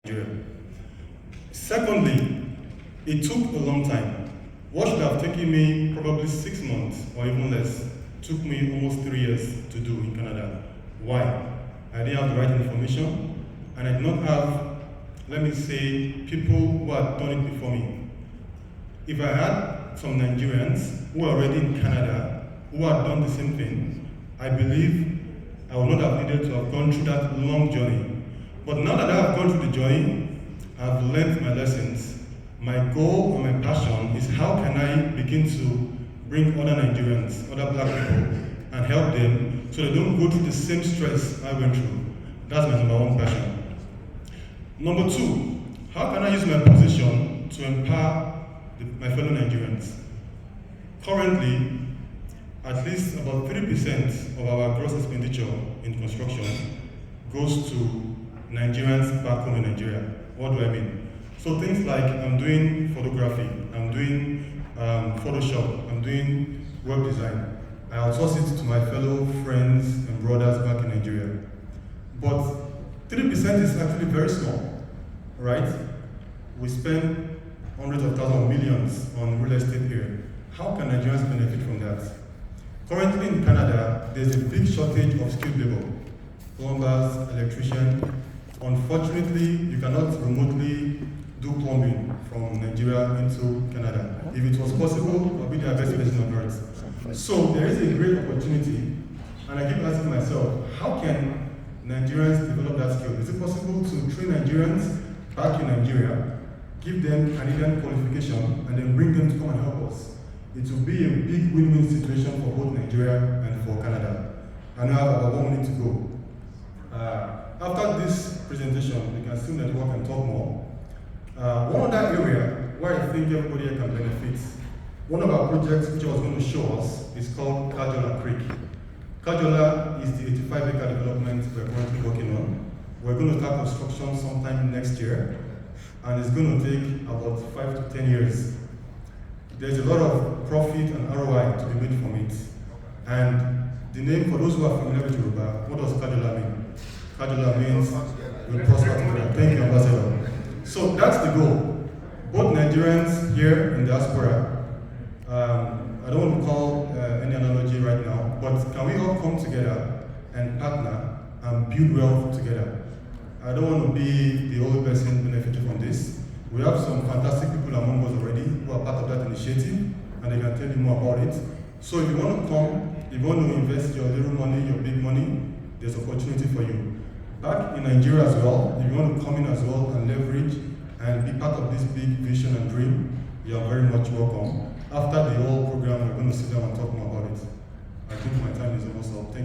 Nigeria. Secondly, it took a long time. What should have taken me probably 6 months or even less took me almost 3 years to do in Canada. Why? I didn't have the right information, and I did not have, let me say, people who had done it before me. If I had some Nigerians who are already in Canada who had done the same thing, I believe I would not have needed to have gone through that long journey. But now that I have gone through the journey, I've learned my lessons. My goal and my passion is how can I begin to bring other Nigerians, other black people, and help them so they don't go through the same stress I went through. That's my number one passion. Number two, how can I use my position to empower my fellow Nigerians? Currently, at least about 3% of our gross expenditure in construction goes to Nigerians back home in Nigeria. What do I mean? So things like I'm doing photography, I'm doing Photoshop, I'm doing web design. I outsource it to my fellow friends and brothers back in Nigeria. But 3% is actually very small, right? We spend hundreds of thousands, millions on real estate here. How can Nigerians benefit from that? Currently in Canada, there's a big shortage of skilled labor. Plumbers, electricians. Unfortunately, you cannot remotely do plumbing from Nigeria into Canada. If it was possible, I'll be the best person on earth. So there is a great opportunity, and I keep asking myself, how can Nigerians develop that skill? Is it possible to train Nigerians back in Nigeria, give them Canadian qualification, and then bring them to come and help us? It will be a big win-win situation for both Nigeria and for Canada. And we have about 1 minute to go. After this presentation, we can still network and talk more. One other area where I think everybody here can benefit, one of our projects which I was going to show us is called Kajola Creek. Kajola is the 85-acre development we're currently working on. We're going to start construction sometime next year, and it's going to take about 5 to 10 years. There's a lot of profit and ROI to be made from it. And the name, for those who are familiar with Yoruba, what does Kajola mean? Kajola means we'll prosper together. Thank you, Ambassador. So that's the goal. Both Nigerians here in diaspora, I don't want to call any analogy right now, but can we all come together and partner and build wealth together? I don't want to be the only person benefiting from this. We have some fantastic people among us already who are part of that initiative, and they can tell you more about it. So if you want to come, if you want to invest your little money, your big money, there's opportunity for you. Back in Nigeria as well, if you want to come in as well and leverage and be part of this big vision and dream, you are very much welcome. After the whole program, we're going to sit down and talk more about it. I think my time is almost up. Thank you.